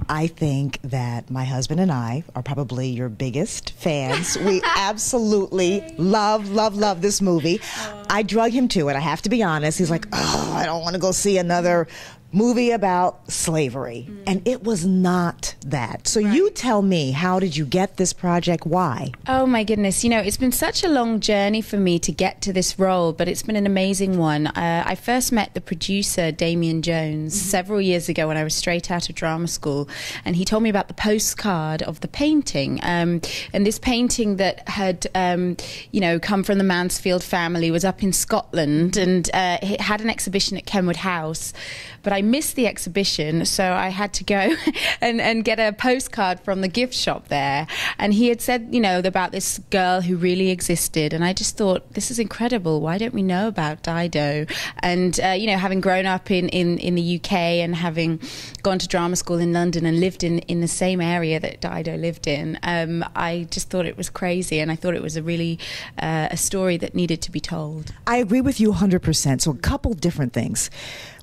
I think that my husband and I are probably your biggest fans. We absolutely love this movie. I drug him to it, I have to be honest. He's like, oh, I don't want to go see another movie about slavery. And it was not that. So you tell me, how did you get this project? Why? Oh my goodness. You know, it's been such a long journey for me to get to this role, but it's been an amazing one. I first met the producer, Damien Jones, several years ago when I was straight out of drama school. And he told me about the postcard of the painting. And this painting that had, you know, come from the Mansfield family was up in Scotland, and it had an exhibition at Kenwood House. But I missed the exhibition, so I had to go and get a postcard from the gift shop there. And he had said, you know, about this girl who really existed. And I just thought, this is incredible. Why don't we know about Dido? And, you know, having grown up in the UK and having gone to drama school in London and lived in the same area that Dido lived in, I just thought it was crazy. And I thought it was a really a story that needed to be told. I agree with you 100%. So a couple different things.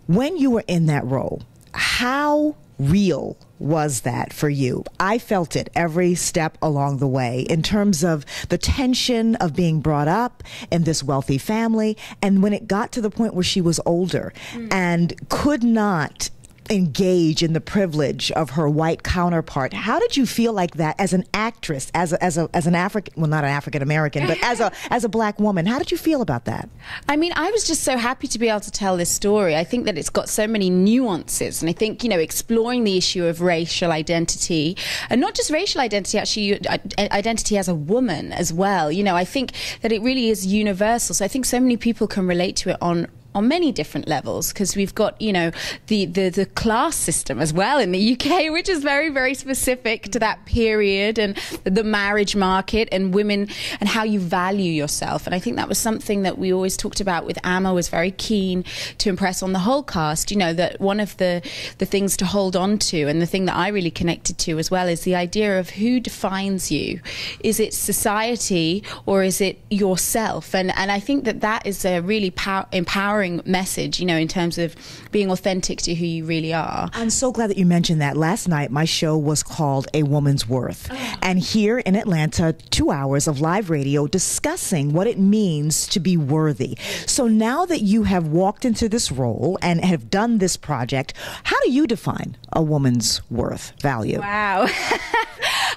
When you were in that role, how real was that for you? I felt it every step along the way in terms of the tension of being brought up in this wealthy family. And when it got to the point where she was older and could not engage in the privilege of her white counterpart, how did you feel like that as an actress, as an African, well, not an African American, but as a black woman? How did you feel about that? I mean, I was just so happy to be able to tell this story. I think that it's got so many nuances, and I think, you know, exploring the issue of racial identity, and not just racial identity, actually identity as a woman as well. You know, I think that it really is universal. So I think so many people can relate to it on many different levels, because we've got, you know, the class system as well in the UK, which is very, very specific to that period, and the marriage market and women and how you value yourself. And I think that was something that we always talked about with Amma, was very keen to impress on the whole cast, you know, that one of the things to hold on to, and the thing that I really connected to as well, is the idea of who defines you. Is it society or is it yourself? And I think that is a really empowering message, you know, in terms of being authentic to who you really are. I'm so glad that you mentioned that. Last night, my show was called A Woman's Worth. And here in Atlanta, 2 hours of live radio discussing what it means to be worthy. So now that you have walked into this role and have done this project, how do you define a woman's worth, value? Wow.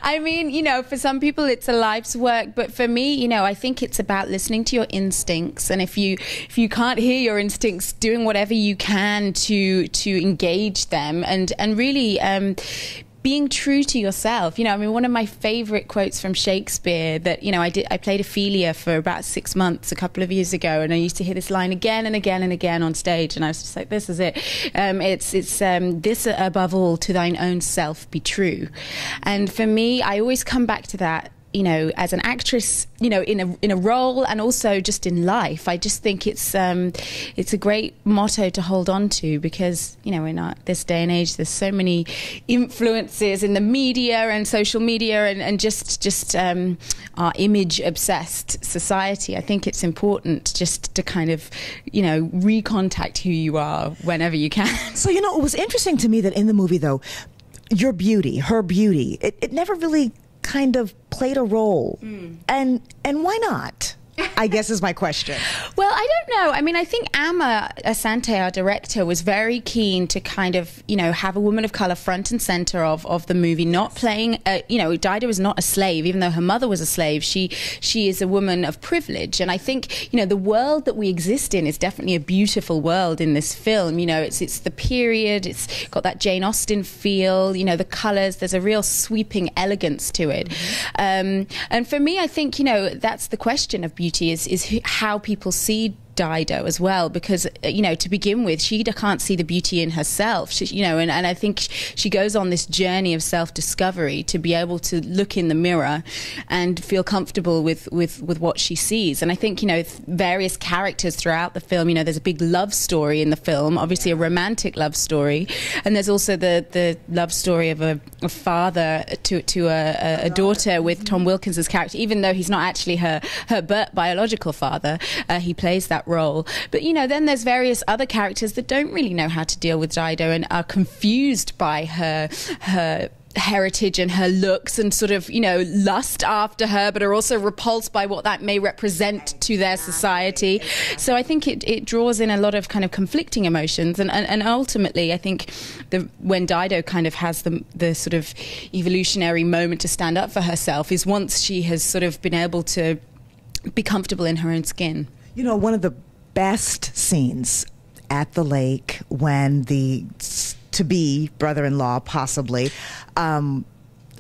I mean, you know, for some people it's a life's work, but for me, you know, I think it's about listening to your instincts. And if you can't hear your instincts, doing whatever you can to engage them, and really being true to yourself. You know, I mean, one of my favorite quotes from Shakespeare that, you know, I played Ophelia for about 6 months a couple of years ago, and I used to hear this line again and again and again on stage, and I was just like, this is it. It's this above all, to thine own self be true. And for me, I always come back to that, you know, as an actress, you know, in a role, and also just in life. I just think it's a great motto to hold on to, because, you know, in this day and age, there's so many influences in the media and social media, and just our image obsessed society. I think it's important just to kind of, you know, recontact who you are whenever you can. So, you know, it was interesting to me that in the movie, though, your beauty, her beauty, it never really kind of played a role. And why not? I guess is my question. Well, I don't know. I mean, I think Amma Asante, our director, was very keen to kind of, you know, have a woman of color front and center of the movie, not playing, you know, Dido was not a slave, even though her mother was a slave. She is a woman of privilege. And I think, you know, the world that we exist in is definitely a beautiful world in this film. You know, it's the period, it's got that Jane Austen feel, you know, the colors, there's a real sweeping elegance to it. And for me, I think, you know, that's the question of beauty, is how people see Dido as well, because, you know, to begin with, she can't see the beauty in herself. She, you know, and I think she goes on this journey of self-discovery to be able to look in the mirror and feel comfortable with what she sees. And I think, you know, various characters throughout the film, you know, there's a big love story in the film, obviously a romantic love story, and there's also the love story of a father to a daughter with Tom Wilkins's character, even though he's not actually her biological father. He plays that that role. But, you know, then there's various other characters that don't really know how to deal with Dido and are confused by her heritage and her looks and sort of, you know, lust after her, but are also repulsed by what that may represent to their society. So I think it draws in a lot of kind of conflicting emotions, and ultimately I think when Dido kind of has the sort of evolutionary moment to stand up for herself is once she has sort of been able to be comfortable in her own skin. You know, one of the best scenes at the lake when the to-be brother-in-law possibly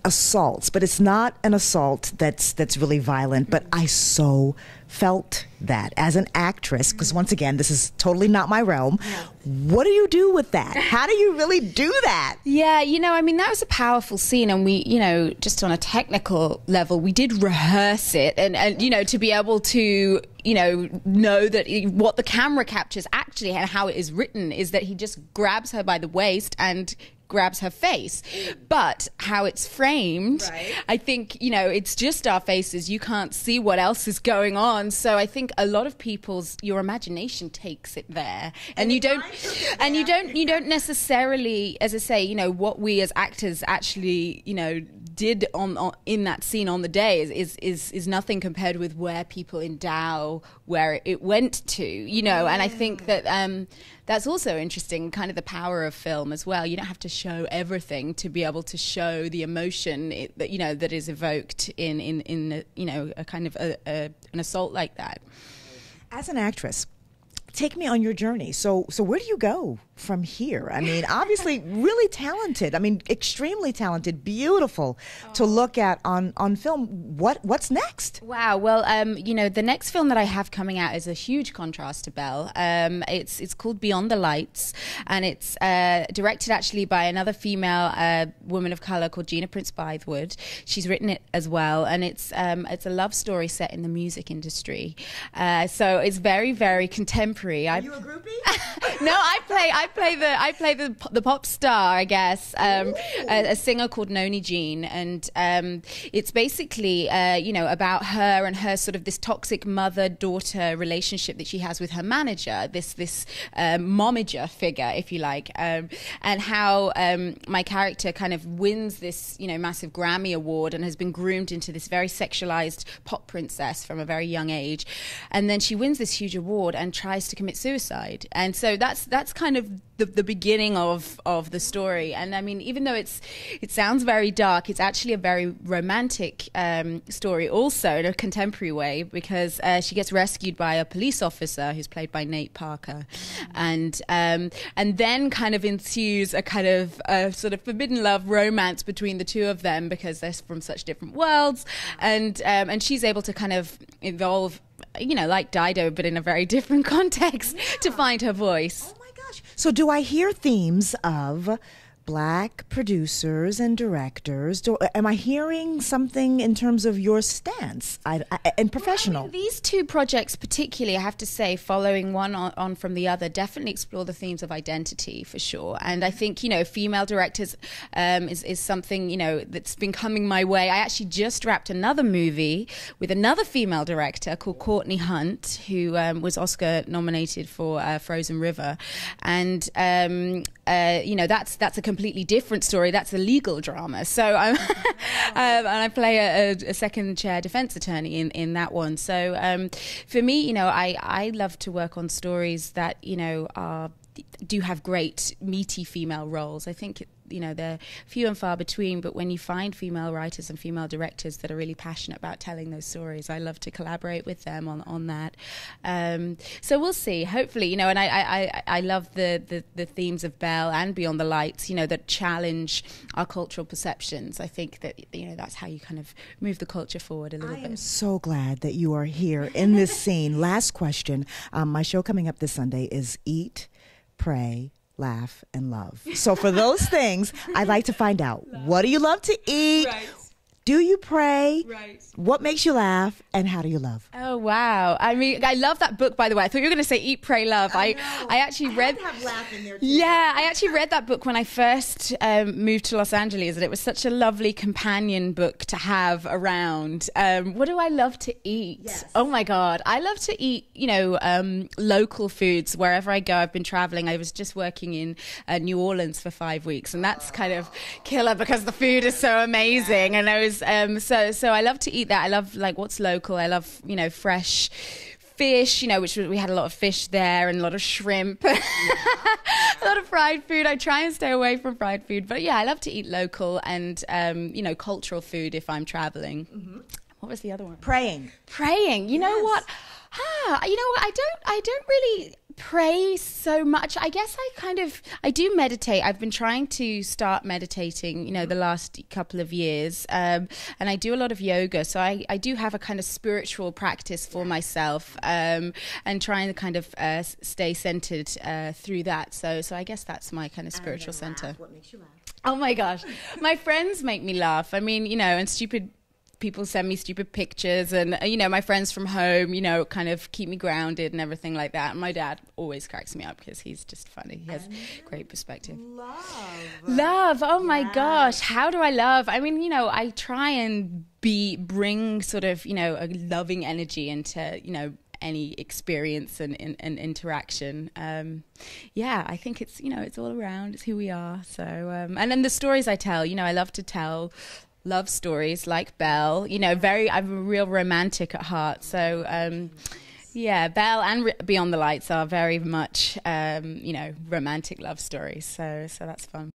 assaults, but it's not an assault that's really violent, but I so felt that as an actress, because once again, this is totally not my realm. What do you do with that? How do you really do that? Yeah, you know, I mean, that was a powerful scene, and we, you know, just on a technical level, we did rehearse it, and you know, to be able to, you know that what the camera captures actually and how it is written is that he just grabs her by the waist and grabs her face. But how it's framed, right, I think, you know, it's just our faces. You can't see what else is going on. So I think a lot of your imagination takes it there. And you don't necessarily, as I say, you know, what we as actors actually, you know, did in that scene on the day is nothing compared with where people endow where it went to, you know. And I think that that's also interesting, kind of the power of film as well. You don't have to show everything to be able to show the emotion that, you know, that is evoked in you know, a kind of an assault like that. As an actress, take me on your journey. So where do you go from here? I mean, obviously really talented. I mean, extremely talented, beautiful to look at on film. What's next? Wow. Well, you know, the next film that I have coming out is a huge contrast to Belle. It's called Beyond the Lights, and it's directed actually by another female woman of color called Gina Prince Bythewood. She's written it as well, and it's a love story set in the music industry. So it's very, very contemporary. Are you a groupie? No, I play the pop star, I guess, a singer called Noni Jean, and it's basically you know, about her and her sort of this toxic mother-daughter relationship that she has with her manager, this momager figure, if you like, and how my character kind of wins this, you know, massive Grammy award and has been groomed into this very sexualized pop princess from a very young age, and then she wins this huge award and tries to commit suicide. And so that's kind of the beginning of the story. And I mean, even though it sounds very dark, it's actually a very romantic story also in a contemporary way, because she gets rescued by a police officer who's played by Nate Parker, and then kind of ensues a kind of sort of forbidden love romance between the two of them, because they're from such different worlds, and she's able to kind of evolve, you know, like Dido, but in a very different context, to find her voice. Oh my gosh. So do I hear themes of Black producers and directors? Am I hearing something in terms of your stance and professional? Well, I mean, these two projects particularly, I have to say, following one on from the other, definitely explore the themes of identity for sure. And I think, you know, female directors is something, you know, that's been coming my way. I actually just wrapped another movie with another female director called Courtney Hunt, who was Oscar nominated for Frozen River. And you know, that's a completely different story. That's a legal drama. So and I play a second chair defense attorney in that one. So for me, you know, I love to work on stories that, you know, do have great meaty female roles. I think, you know, they're few and far between, but when you find female writers and female directors that are really passionate about telling those stories, I love to collaborate with them on that. So we'll see, hopefully, you know, and I love the themes of Belle and Beyond the Lights, you know, that challenge our cultural perceptions. I think that, you know, that's how you kind of move the culture forward a little bit. I am so glad that you are here in this scene. Last question. My show coming up this Sunday is Eat, Pray, Laugh, and Love. So for those things, I'd like to find out, what do you love to eat? Right. Do you pray? Right. What makes you laugh? And how do you love? Oh, wow. I mean, I love that book, by the way. I thought you were going to say Eat, Pray, Love. I actually read... have laugh in there too. Yeah, I actually read that book when I first moved to Los Angeles, and it was such a lovely companion book to have around. What do I love to eat? Yes. Oh, my God. I love to eat, local foods wherever I go. I've been traveling. I was just working in New Orleans for 5 weeks, and that's kind of killer because the food is so amazing. And I was so I love to eat that. I love like what's local. I love fresh fish, which we had a lot of fish there and a lot of shrimp, a lot of fried food. I try and stay away from fried food, but yeah, I love to eat local and cultural food if I'm traveling. Mm-hmm. What was the other one? Praying. You know what? I don't really pray so much. I guess I do meditate. I've been trying to start meditating, the last couple of years. And I do a lot of yoga. So I do have a kind of spiritual practice for myself, and trying to kind of stay centered through that. So I guess that's my kind of spiritual center. What makes you laugh? Oh my gosh. My friends make me laugh. I mean, and people send me stupid pictures, and my friends from home kind of keep me grounded and everything like that. And my dad always cracks me up because he's just funny. He has great perspective. Love. Oh my gosh, how do I love? I mean, I try and bring sort of a loving energy into any experience and interaction. I think it's it's all around. It's who we are. So and then the stories I tell, I love to tell love stories like Belle, I'm a real romantic at heart. So, Belle and Beyond the Lights are very much, romantic love stories. So that's fun.